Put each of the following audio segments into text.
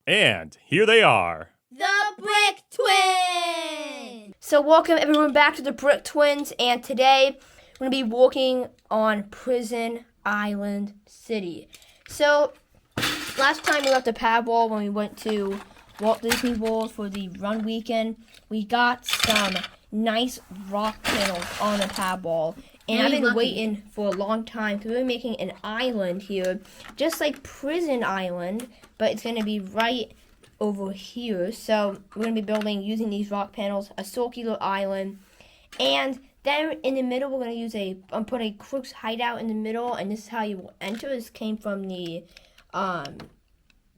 And here they are. The Brick Twins! So welcome everyone back to the Brick Twins, and today we're going to be walking on Prison Island City. So last time we left the pad wall when we went to Walt Disney World for the run weekend, we got some nice rock panels on the pad wall. And I've been waiting for a long time because we're making an island here, just like Prison Island, but it's going to be right over here. So we're going to be building using these rock panels, a circular island, and then in the middle we're going to use put a Crook's hideout in the middle, and this is how you will enter. This came from the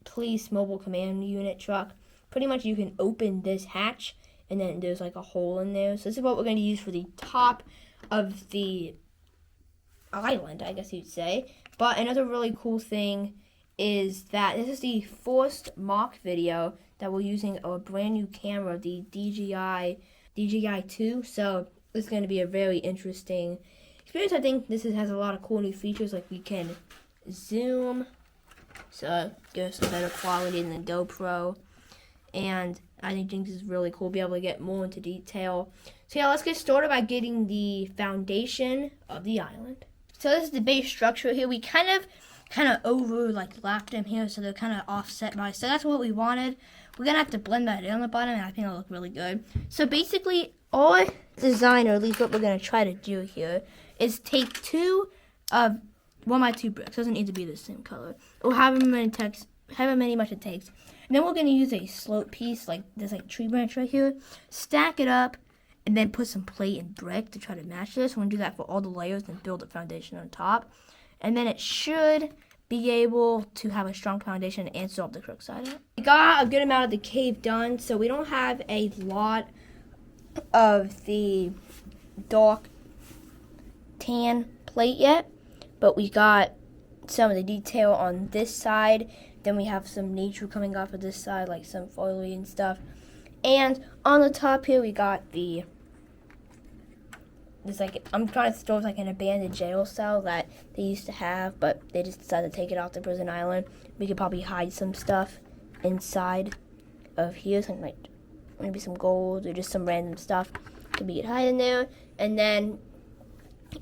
police mobile command unit truck. Pretty much you can open this hatch, and then there's like a hole in there. So this is what we're going to use for the top of the island, I guess you'd say. But another really cool thing is that this is the first mock video that we're using a brand new camera, the DJI 2. So it's going to be a very interesting experience. I think this has a lot of cool new features, like we can zoom, so give us some better quality than the GoPro. And I think this is really cool, be able to get more into detail. So yeah, let's get started by getting the foundation of the island. So this is the base structure here. We kind of overlapped them here, so they're kind of offset by. So that's what we wanted. We're gonna have to blend that in on the bottom, and I think it'll look really good. So basically, our design, or at least what we're gonna try to do here, is take two of 1x2 bricks. Doesn't need to be the same color, or however much it takes. And then we're going to use a slope piece, like this tree branch right here, stack it up, and then put some plate and brick to try to match this. We're going to do that for all the layers and build a foundation on top. And then it should be able to have a strong foundation and solve the crook side. We got a good amount of the cave done, so we don't have a lot of the dark tan plate yet, but we got some of the detail on this side. Then we have some nature coming off of this side, like some foliage and stuff. And on the top here, we got I'm trying to store an abandoned jail cell that they used to have, but they just decided to take it off the Prison Island. We could probably hide some stuff inside of here, something like maybe some gold or just some random stuff could be hide in there. And then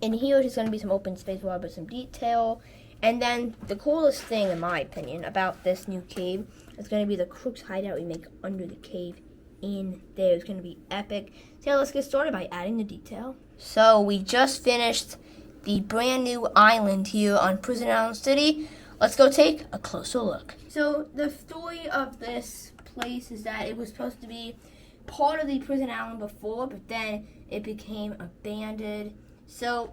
in here is just going to be some open space where I put some detail. And then the coolest thing, in my opinion, about this new cave is going to be the Crook's hideout we make under the cave in there. It's going to be epic. So yeah, let's get started by adding the detail. So we just finished the brand new island here on Prison Island City. Let's go take a closer look. So the story of this place is that it was supposed to be part of the Prison Island before, but then it became abandoned. So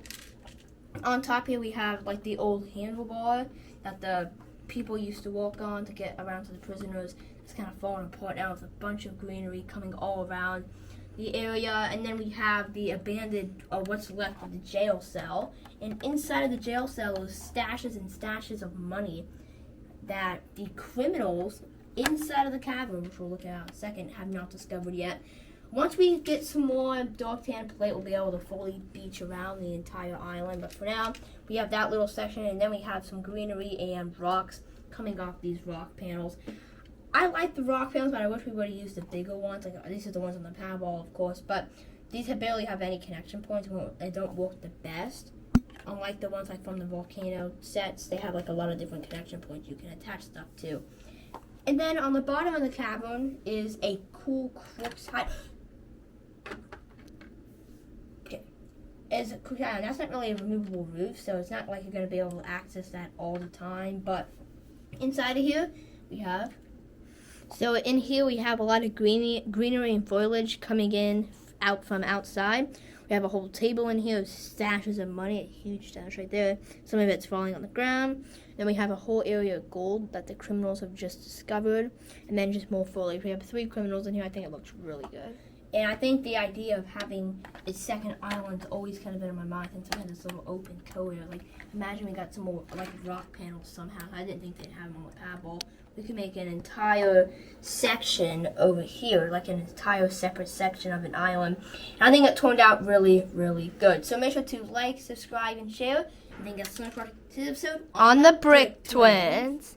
on top here we have like the old handlebar that the people used to walk on to get around to the prisoners. It's kind of falling apart now with a bunch of greenery coming all around the area. And then we have the abandoned, or what's left of the jail cell. And inside of the jail cell is stashes and stashes of money that the criminals inside of the cavern, which we'll look at in a second, have not discovered yet. Once we get some more dark tan plate, we'll be able to fully beach around the entire island. But for now, we have that little section, and then we have some greenery and rocks coming off these rock panels. I like the rock panels, but I wish we would have used the bigger ones. Like these are the ones on the pad wall, of course, but these barely have any connection points. They don't work the best. Unlike the ones like from the volcano sets, they have like a lot of different connection points you can attach stuff to. And then on the bottom of the cavern is a cool Crook's hideout. Is a Crook's hideout. That's not really a removable roof, so it's not like you're going to be able to access that all the time. But inside of here, we have a lot of greenery and foliage coming in out from outside. We have a whole table in here with stashes of money, a huge stash right there. Some of it's falling on the ground. Then we have a whole area of gold that the criminals have just discovered. And then just more foliage. We have 3 criminals in here. I think it looks really good. And I think the idea of having a second island's always kind of been in my mind since we had this little open corridor. Like, imagine we got some more like rock panels somehow. I didn't think they'd have them on the pad wall. We could make an entire section over here, like an entire separate section of an island. And I think it turned out really, really good. So make sure to like, subscribe, and share. And then get so much more to the episode on the Brick Twins.